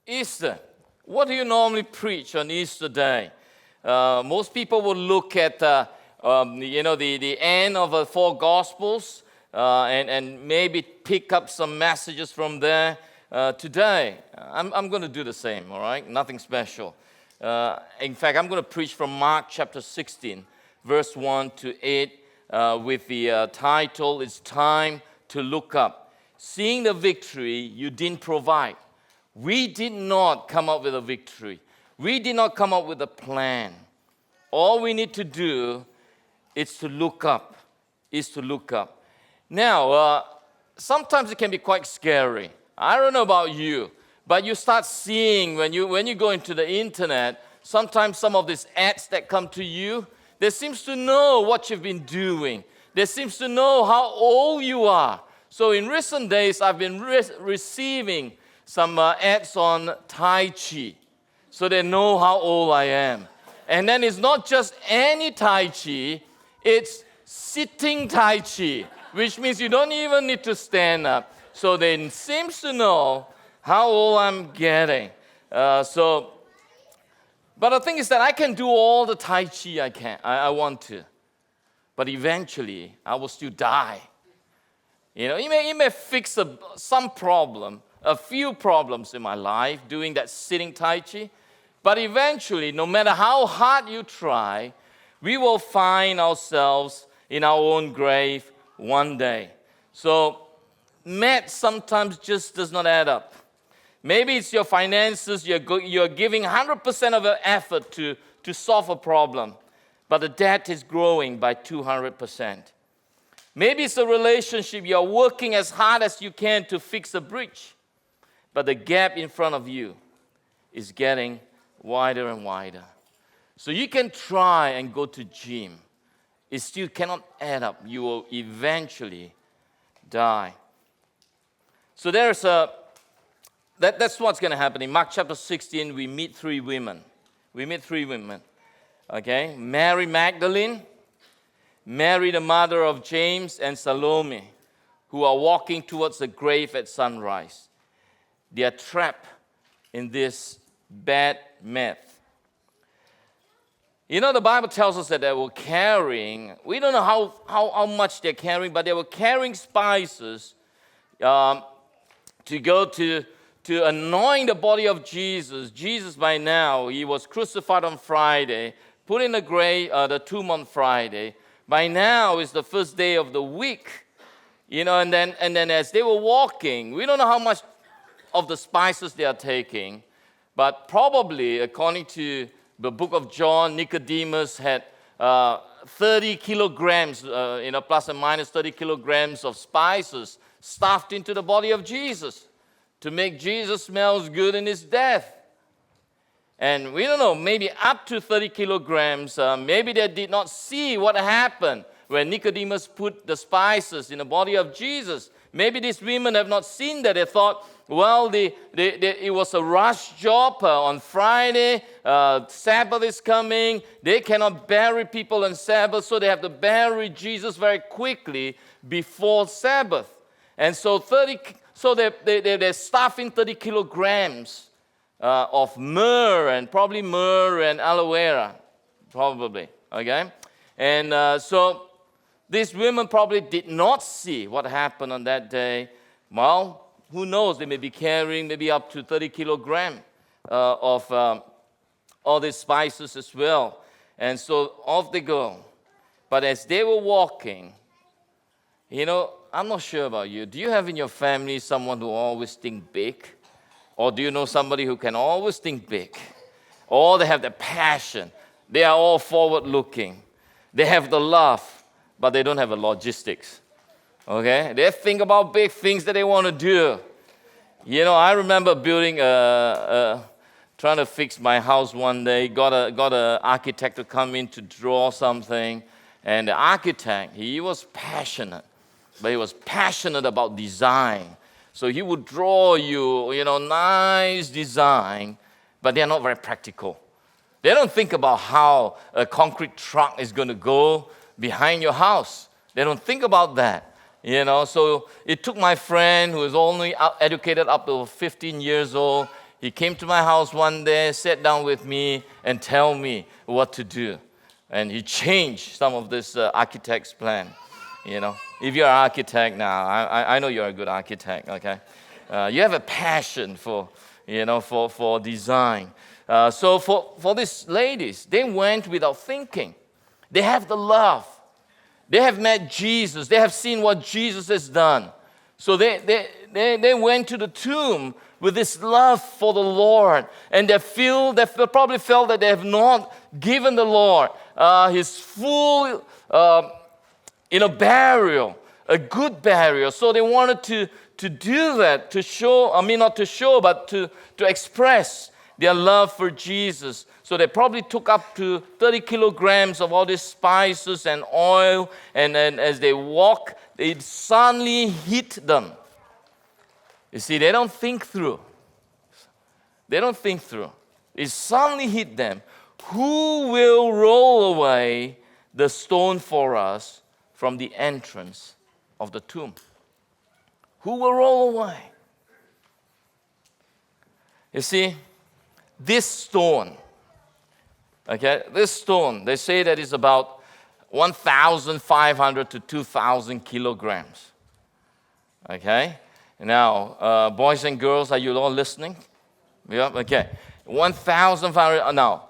Easter. What do you normally preach on Easter Day? Most people will look at the end of the four Gospels and maybe pick up some messages from there. Today, I'm going to do the same, all right? Nothing special. In fact, I'm going to preach from Mark chapter 16, verse 1 to 8, with the title, It's Time to Look Up. Seeing the victory you didn't provide. We did not come up with a victory. We did not come up with a plan. All we need to do is to look up, Now, sometimes it can be quite scary. I don't know about you, but you start seeing when you go into the internet, sometimes some of these ads that come to you, they seems to know what you've been doing. They seems to know how old you are. So in recent days, I've been receiving some ads on Tai Chi, so they know how old I am. And then it's not just any Tai Chi, it's sitting Tai Chi, which means you don't even need to stand up. So they seems to know how old I'm getting. But the thing is that I can do all the Tai Chi I want to. But eventually, I will still die. You may fix some problem, a few problems in my life doing that sitting Tai Chi. But eventually, no matter how hard you try, we will find ourselves in our own grave one day. So, math sometimes just does not add up. Maybe it's your finances, you're giving 100% of your effort to solve a problem, but the debt is growing by 200%. Maybe it's a relationship, you're working as hard as you can to fix a breach, but the gap in front of you is getting wider and wider. So you can try and go to gym. It still cannot add up. You will eventually die. So that's what's going to happen. In Mark chapter 16, we meet three women. Okay? Mary Magdalene, Mary the mother of James, and Salome, who are walking towards the grave at sunrise. They are trapped in this bad myth. The Bible tells us that they were carrying, we don't know how much they're carrying, but they were carrying spices to go to anoint the body of Jesus. Jesus, by now, he was crucified on Friday, put in the grave, the tomb on Friday. By now, it's the first day of the week. And then as they were walking, we don't know how much of the spices they are taking, but probably, according to the book of John, Nicodemus had 30 kilograms, plus and minus 30 kilograms of spices stuffed into the body of Jesus to make Jesus smell good in his death. And we don't know, maybe up to 30 kilograms, maybe they did not see what happened when Nicodemus put the spices in the body of Jesus. Maybe these women have not seen that. They thought, well, it was a rush job on Friday. Sabbath is coming. They cannot bury people on Sabbath, so they have to bury Jesus very quickly before Sabbath. And so they're stuffing 30 kilograms of myrrh and aloe vera, probably. Okay, and so these women probably did not see what happened on that day. Well, who knows? They may be carrying maybe up to 30 kilograms of all these spices as well. And so off they go. But as they were walking, I'm not sure about you. Do you have in your family someone who always think big? Or do you know somebody who can always think big? Or they have the passion. They are all forward-looking. They have the love, but they don't have the logistics. Okay? They think about big things that they want to do. I remember building trying to fix my house one day. Got an architect to come in to draw something. And the architect, he was passionate. But he was passionate about design. So he would draw you, nice design, but they're not very practical. They don't think about how a concrete truck is going to go behind your house. They don't think about that. So it took my friend who was only educated up to 15 years old. He came to my house one day, sat down with me, and tell me what to do. And he changed some of this architect's plan. If you're an architect now, I know you're a good architect, okay? You have a passion for design. So for these ladies, they went without thinking. They have the love. They have met Jesus. They have seen what Jesus has done. So they went to the tomb with this love for the Lord. And they probably felt that they have not given the Lord his full burial, a good burial. So they wanted to do that, to express their love for Jesus. So they probably took up to 30 kilograms of all these spices and oil, and then as they walk, it suddenly hit them. You see, they don't think through. It suddenly hit them. Who will roll away the stone for us from the entrance of the tomb? Who will roll away? You see, this stone, they say that is about 1,500 to 2,000 kilograms. Okay? Now, boys and girls, are you all listening? Yeah, okay. 1,500, now,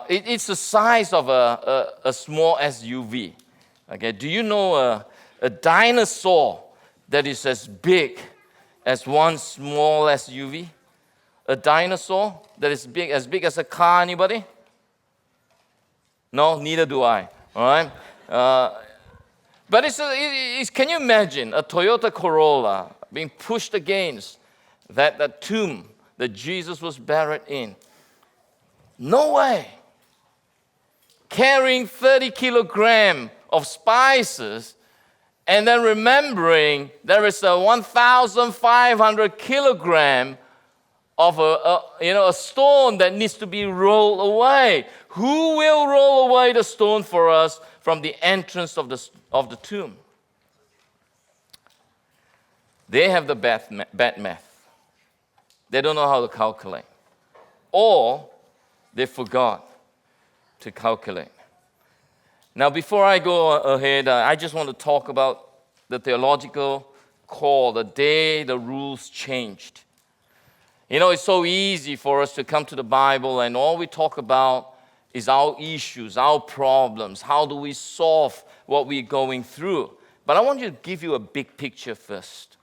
it's the size of a small SUV. Okay, do you know a dinosaur that is as big as one small SUV? A dinosaur that is as big as a car, anybody? No, neither do I. All right? But can you imagine a Toyota Corolla being pushed against that tomb that Jesus was buried in? No way. Carrying 30 kilograms of spices, and then remembering there is a 1,500 kilogram of a stone that needs to be rolled away. Who will roll away the stone for us from the entrance of the tomb? They have the bad math. They don't know how to calculate. Or they forgot to calculate. Now, before I go ahead, I just want to talk about the theological call, the day the rules changed. It's so easy for us to come to the Bible and all we talk about is our issues, our problems. How do we solve what we're going through? But I want to give you a big picture first.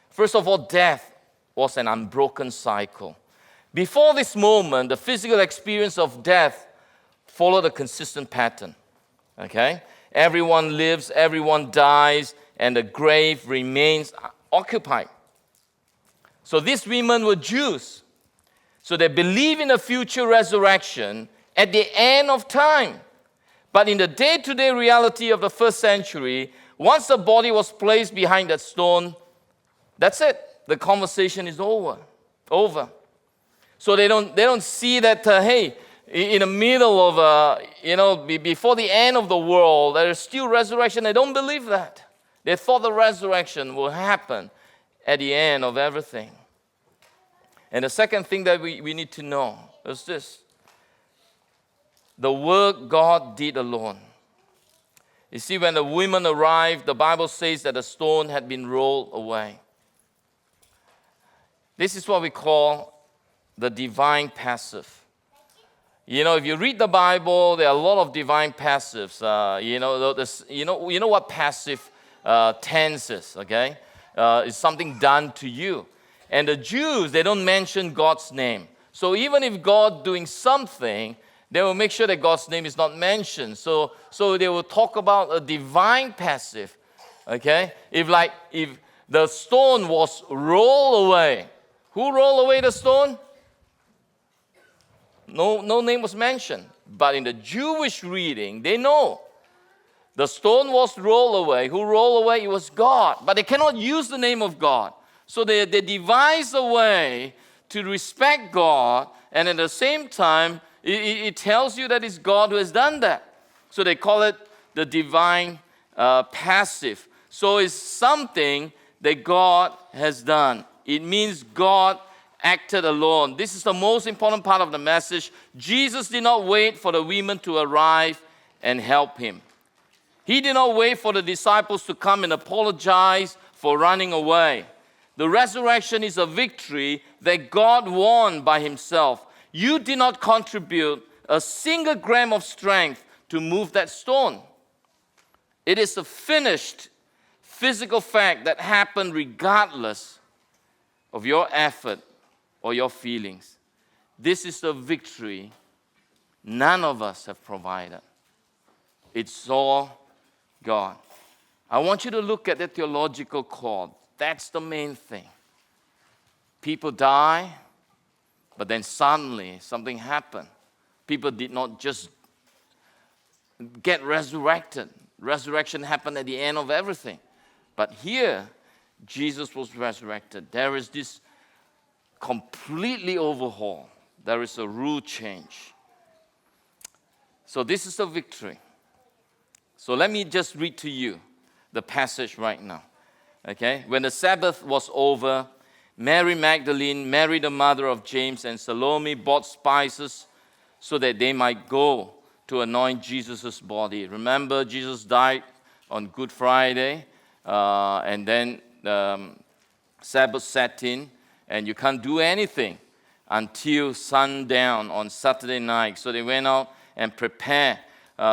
First of all, death was an unbroken cycle. Before this moment, the physical experience of death followed a consistent pattern. Okay? Everyone lives, everyone dies, and the grave remains occupied. So these women were Jews. So they believe in a future resurrection at the end of time. But in the day-to-day reality of the first century, once the body was placed behind that stone, that's it. The conversation is over. So they don't see that, hey, in the middle of, before the end of the world, there is still resurrection. They don't believe that. They thought the resurrection will happen at the end of everything. And the second thing that we need to know is this. The work God did alone. You see, when the women arrived, the Bible says that the stone had been rolled away. This is what we call the divine passive. If you read the Bible, there are a lot of divine passives. You know what passive tense is, okay? It's something done to you. And the Jews, they don't mention God's name. So even if God doing something, they will make sure that God's name is not mentioned. So they will talk about a divine passive, okay? If the stone was rolled away, who rolled away the stone? No name was mentioned. But in the Jewish reading, they know. The stone was rolled away. Who rolled away? It was God. But they cannot use the name of God. So they devise a way to respect God, and at the same time, it tells you that it's God who has done that. So they call it the divine passive. So it's something that God has done. It means God acted alone. This is the most important part of the message. Jesus did not wait for the women to arrive and help him. He did not wait for the disciples to come and apologize for running away. The resurrection is a victory that God won by himself. You did not contribute a single gram of strength to move that stone. It is a finished physical fact that happened regardless of your effort or your feelings. This is the victory none of us have provided. It's all God. I want you to look at the theological chord. That's the main thing. People die, but then suddenly something happened. People did not just get resurrected. Resurrection happened at the end of everything. But here, Jesus was resurrected. There is this completely overhaul. There is a rule change. So this is the victory. So let me just read to you the passage right now. Okay? When the Sabbath was over, Mary Magdalene, Mary the mother of James, and Salome bought spices so that they might go to anoint Jesus' body. Remember, Jesus died on Good Friday, and then Sabbath set in, and you can't do anything until sundown on Saturday night. So they went out and prepared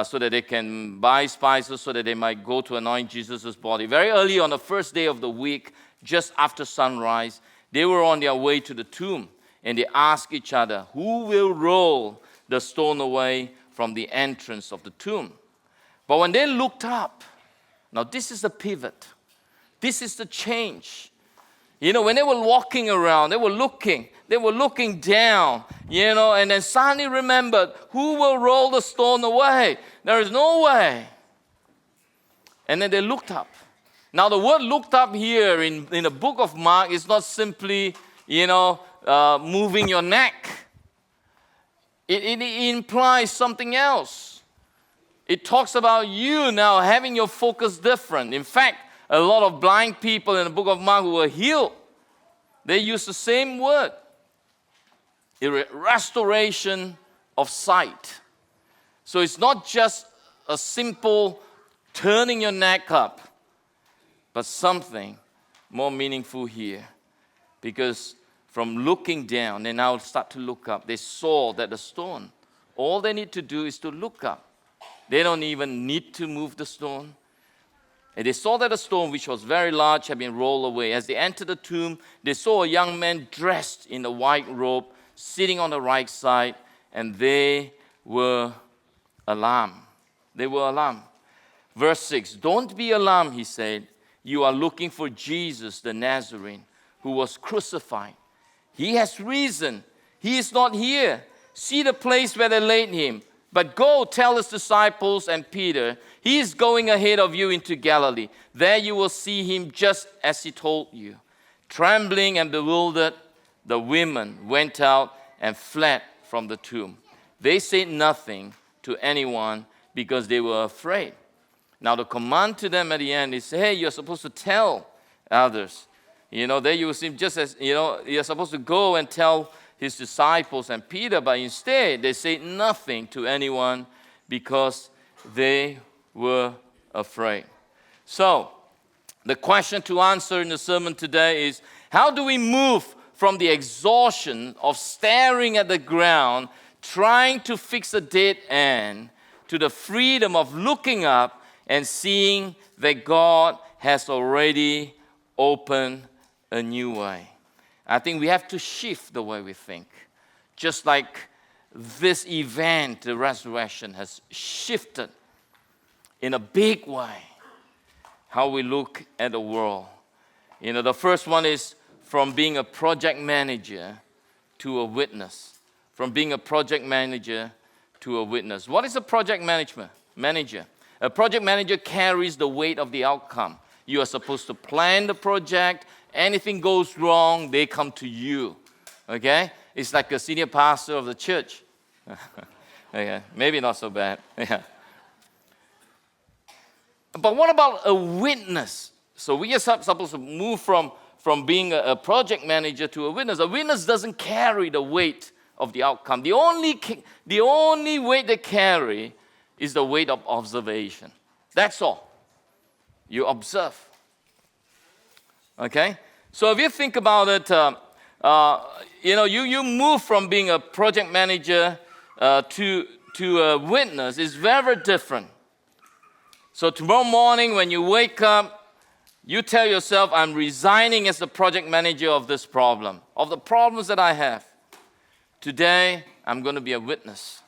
so that they can buy spices so that they might go to anoint Jesus' body. Very early on the first day of the week, just after sunrise, they were on their way to the tomb, and they asked each other, who will roll the stone away from the entrance of the tomb? But when they looked up, now this is the pivot. This is the change. You know, when they were walking around, they were looking down, you know, and then suddenly remembered, who will roll the stone away? There is no way. And then they looked up. Now the word looked up here in the book of Mark is not simply, moving your neck. It implies something else. It talks about you now having your focus different. In fact, a lot of blind people in the book of Mark who were healed, they use the same word. Restoration of sight. So it's not just a simple turning your neck up, but something more meaningful here. Because from looking down, they now start to look up. They saw that the stone, all they need to do is to look up. They don't even need to move the stone. And they saw that the stone, which was very large, had been rolled away. As they entered the tomb, they saw a young man dressed in a white robe, sitting on the right side, and they were alarmed. They were alarmed. Verse 6, don't be alarmed, he said. You are looking for Jesus, the Nazarene, who was crucified. He has risen. He is not here. See the place where they laid him. But go tell his disciples and Peter, he is going ahead of you into Galilee. There you will see him just as he told you. Trembling and bewildered, the women went out and fled from the tomb. They said nothing to anyone because they were afraid. Now the command to them at the end is, hey, you're supposed to tell others. There you will see him just as, you're supposed to go and tell his disciples and Peter, but instead they said nothing to anyone because they were afraid. So, the question to answer in the sermon today is, how do we move from the exhaustion of staring at the ground, trying to fix a dead end, to the freedom of looking up and seeing that God has already opened a new way? I think we have to shift the way we think. Just like this event, the resurrection, has shifted in a big way how we look at the world. The first one is from being a project manager to a witness. From being a project manager to a witness. What is a project manager? A project manager carries the weight of the outcome. You are supposed to plan the project. Anything goes wrong, they come to you. Okay? It's like a senior pastor of the church. Okay, maybe not so bad. Yeah. But what about a witness? So we are supposed to move from from being a project manager to a witness. A witness doesn't carry the weight of the outcome. The only weight they carry is the weight of observation. That's all. You observe. Okay? So if you think about it, you move from being a project manager to a witness. It's very different. So tomorrow morning when you wake up, you tell yourself, I'm resigning as the project manager of this problem, of the problems that I have. Today, I'm going to be a witness.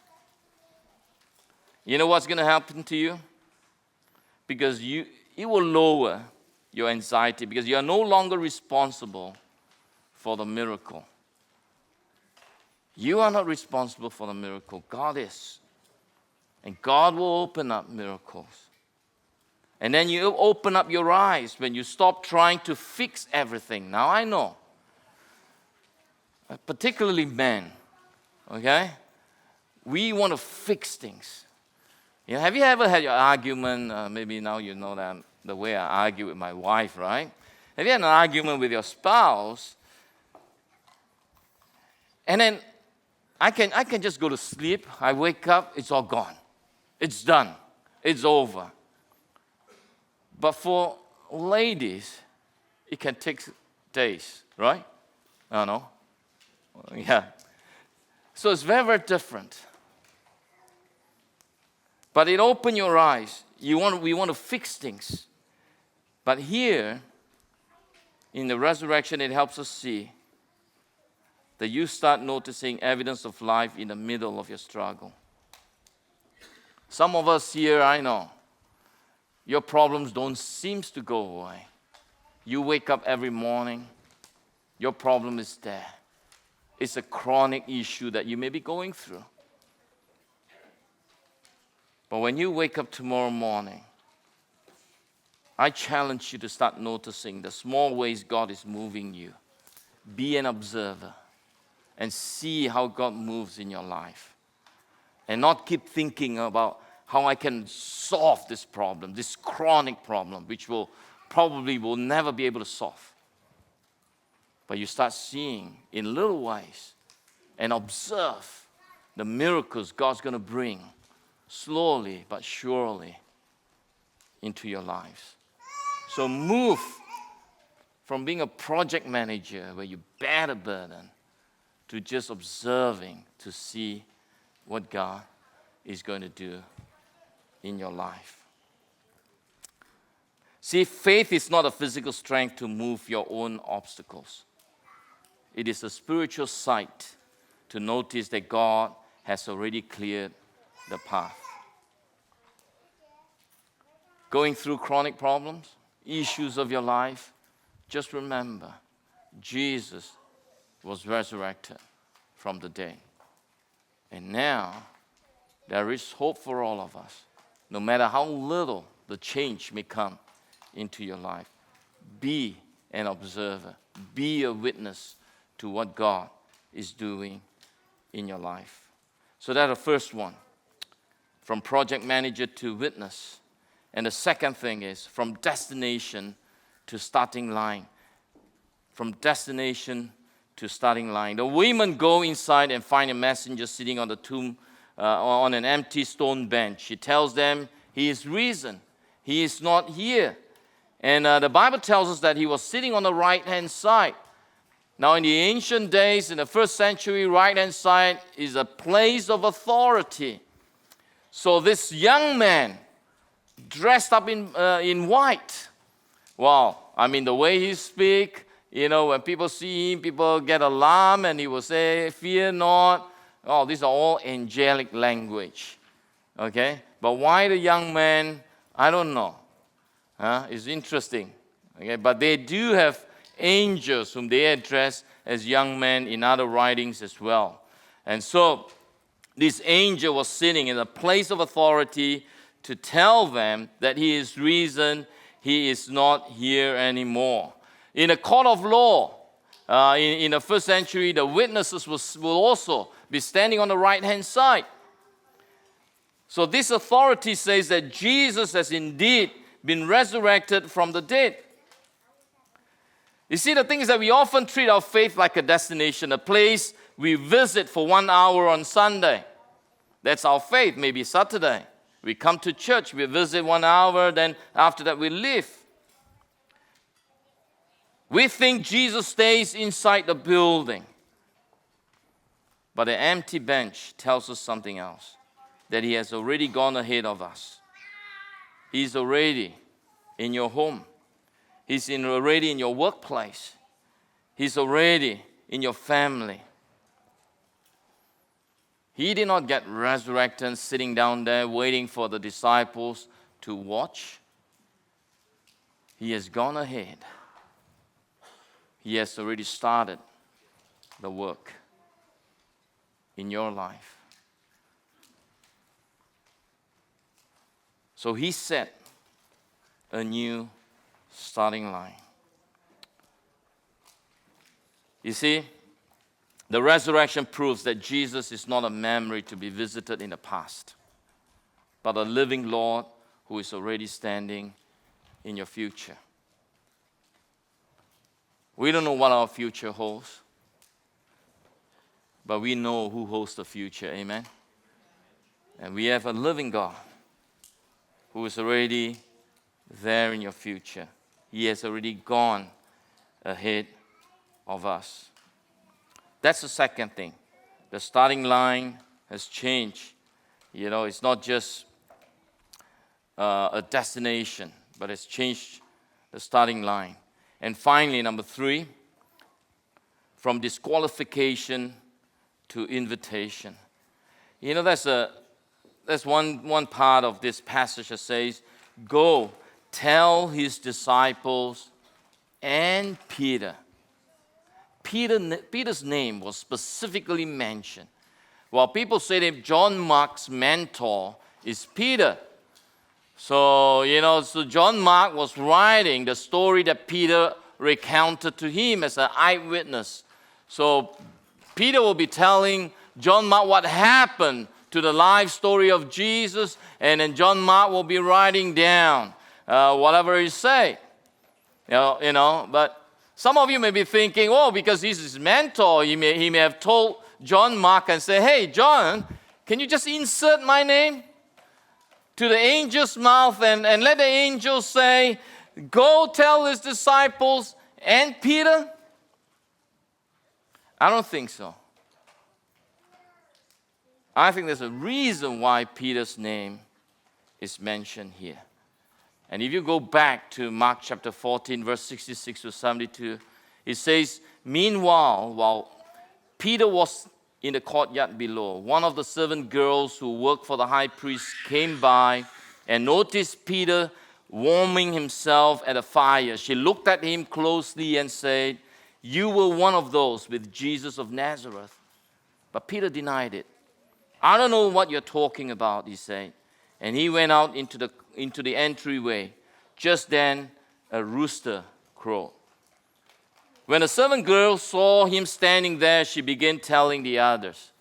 You know what's going to happen to you? Because it will lower your anxiety because you are no longer responsible for the miracle. You are not responsible for the miracle. God is. And God will open up miracles. And then you open up your eyes when you stop trying to fix everything. Now I know, particularly men, okay? We want to fix things. Have you ever had your argument? Maybe now you know that the way I argue with my wife, right? Have you had an argument with your spouse? And then I can just go to sleep. I wake up, it's all gone. It's done. It's over. But for ladies, it can take days, right? I don't know. Yeah. So it's very, very different. But it opens your eyes. We want to fix things. But here, in the resurrection, it helps us see that you start noticing evidence of life in the middle of your struggle. Some of us here, I know, your problems don't seem to go away. You wake up every morning, your problem is there. It's a chronic issue that you may be going through. But when you wake up tomorrow morning, I challenge you to start noticing the small ways God is moving you. Be an observer and see how God moves in your life. And not keep thinking about how I can solve this problem, this chronic problem, which will never be able to solve. But you start seeing in little ways and observe the miracles God's going to bring slowly but surely into your lives. So move from being a project manager where you bear the burden to just observing to see what God is going to do in your life. See, faith is not a physical strength to move your own obstacles. It is a spiritual sight to notice that God has already cleared the path. Going through chronic problems, issues of your life, just remember, Jesus was resurrected from the dead. And now, there is hope for all of us. No matter how little the change may come into your life, be an observer. Be a witness to what God is doing in your life. So that's the first one. From project manager to witness. And the second thing is from destination to starting line. From destination to starting line. The women go inside and find a messenger sitting on the tomb on an empty stone bench. He tells them he is risen. He is not here. And the Bible tells us that he was sitting on the right-hand side. Now, in the ancient days, in the first century, right-hand side is a place of authority. So this young man, dressed up in white, wow, I mean, the way he speaks, when people see him, people get alarmed, and he will say, fear not. Oh, these are all angelic language, okay? But why the young man, I don't know. It's interesting, okay? But they do have angels whom they address as young men in other writings as well. And so this angel was sitting in a place of authority to tell them that he is risen, he is not here anymore. In a court of law, in the first century, the witnesses will also be standing on the right-hand side. So this authority says that Jesus has indeed been resurrected from the dead. You see, the thing is that we often treat our faith like a destination, a place we visit for 1 hour on Sunday. That's our faith, maybe Saturday. We come to church, we visit 1 hour, then after that we leave. We think Jesus stays inside the building. But the empty bench tells us something else, that he has already gone ahead of us. He's already in your home. He's already in your workplace. He's already in your family. He did not get resurrected sitting down there waiting for the disciples to watch. He has gone ahead. He has already started the work in your life. So he set a new starting line. You see, the resurrection proves that Jesus is not a memory to be visited in the past, but a living Lord who is already standing in your future. We don't know what our future holds, but we know who holds the future, amen? And we have a living God who is already there in your future. He has already gone ahead of us. That's the second thing. The starting line has changed. You know, it's not just a destination, but it's changed the starting line. And finally, number 3, from disqualification to invitation. You know, there's one part of this passage that says, "Go, tell his disciples and Peter." Peter's name was specifically mentioned. Well, people say that John Mark's mentor is Peter. So John Mark was writing the story that Peter recounted to him as an eyewitness. So Peter will be telling John Mark what happened to the life story of Jesus, and then John Mark will be writing down whatever he said. But some of you may be thinking, because he's his mentor, he may have told John Mark and say, "Hey, John, can you just insert my name to the angel's mouth and let the angel say, 'Go tell his disciples and Peter'?" I don't think so. I think there's a reason why Peter's name is mentioned here. And if you go back to Mark chapter 14, verse 66 to 72, it says, "Meanwhile, while Peter was in the courtyard below, one of the servant girls who worked for the high priest came by and noticed Peter warming himself at a fire. She looked at him closely and said, 'You were one of those with Jesus of Nazareth.' But Peter denied it. 'I don't know what you're talking about,' he said. And he went out into the entryway. Just then, a rooster crowed. When the servant girl saw him standing there, she began telling the others,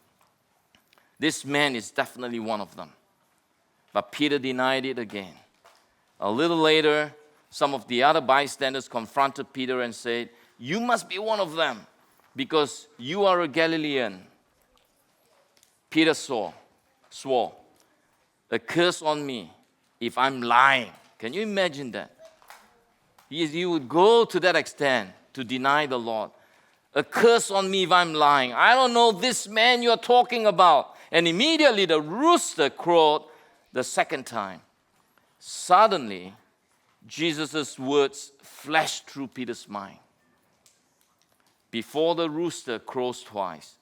'This man is definitely one of them.' But Peter denied it again. A little later, some of the other bystanders confronted Peter and said, 'You must be one of them, because you are a Galilean.' Peter swore, 'A curse on me if I'm lying.'" Can you imagine that? He would go to that extent to deny the Lord. "A curse on me if I'm lying. I don't know this man you're talking about." And immediately the rooster crowed the second time. Suddenly, Jesus' words flashed through Peter's mind. "Before the rooster crows twice,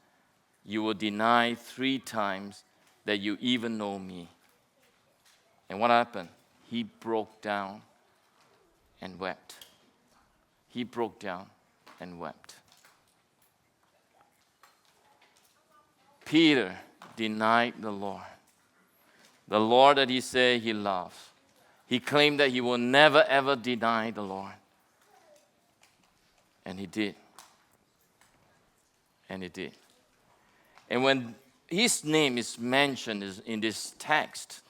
you will deny 3 times that you even know me." And what happened? He broke down and wept. He broke down and wept. Peter denied the Lord that he said he loves. He claimed that he will never ever deny the Lord. And he did. And he did. And when his name is mentioned in this text,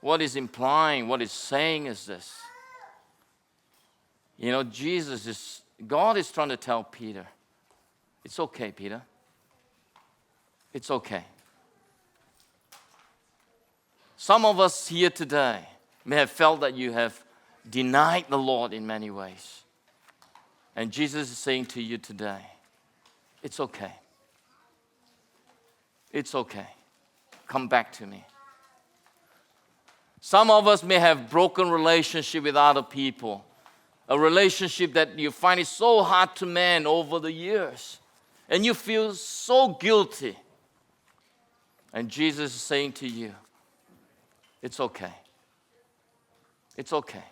what is implying, what it's saying is this: God is trying to tell Peter, it's okay, Peter. It's okay. Some of us here today may have felt that you have denied the Lord in many ways. And Jesus is saying to you today, it's okay. It's okay. Come back to me. Some of us may have broken relationship with other people. A relationship that you find it so hard to mend over the years. And you feel so guilty. And Jesus is saying to you, it's okay. It's okay.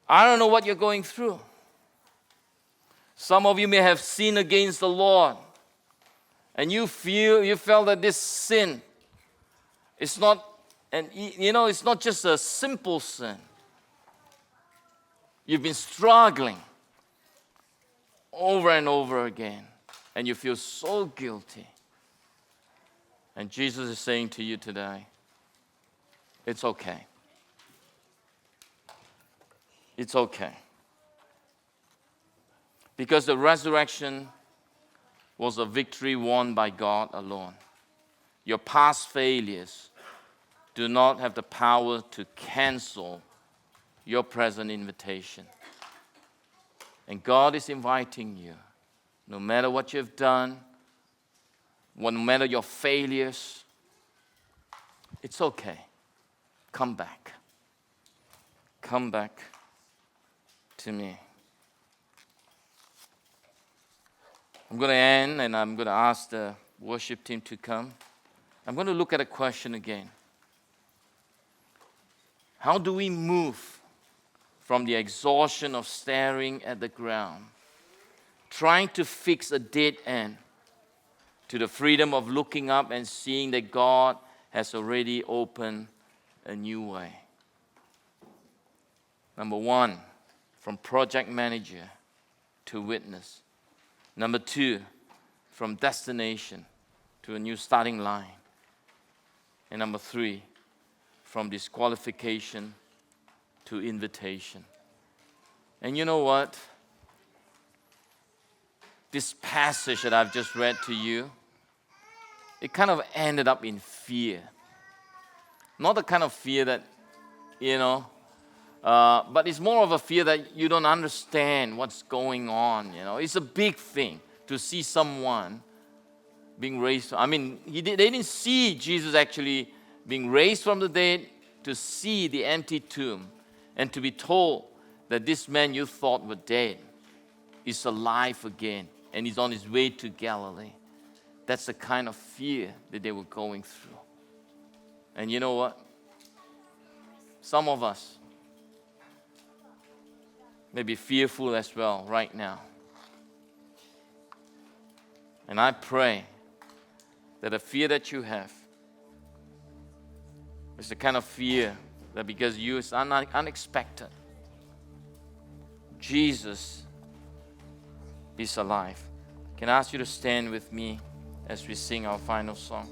I don't know what you're going through. Some of you may have sinned against the Lord. And you felt that this sin is not, it's not just a simple sin. You've been struggling over and over again. And you feel so guilty. And Jesus is saying to you today, it's okay. It's okay. Because the resurrection was a victory won by God alone. Your past failures do not have the power to cancel your present invitation. And God is inviting you, no matter what you've done, no matter your failures, it's okay. Come back. Come back to me. I'm going to end and I'm going to ask the worship team to come. I'm going to look at a question again. How do we move from the exhaustion of staring at the ground, trying to fix a dead end, to the freedom of looking up and seeing that God has already opened a new way? Number one, from project manager to witness. Number two, from destination to a new starting line. And number three, from disqualification to invitation. And you know what? This passage that I've just read to you, it kind of ended up in fear. Not the kind of fear that, but it's more of a fear that you don't understand what's going on. It's a big thing to see someone being raised. They didn't see Jesus actually being raised from the dead, to see the empty tomb and to be told that this man you thought were dead is alive again and is on his way to Galilee. That's the kind of fear that they were going through. And you know what? Some of us may be fearful as well right now. And I pray that the fear that you have is the kind of fear that because you is unexpected, Jesus is alive. Can I ask you to stand with me as we sing our final song?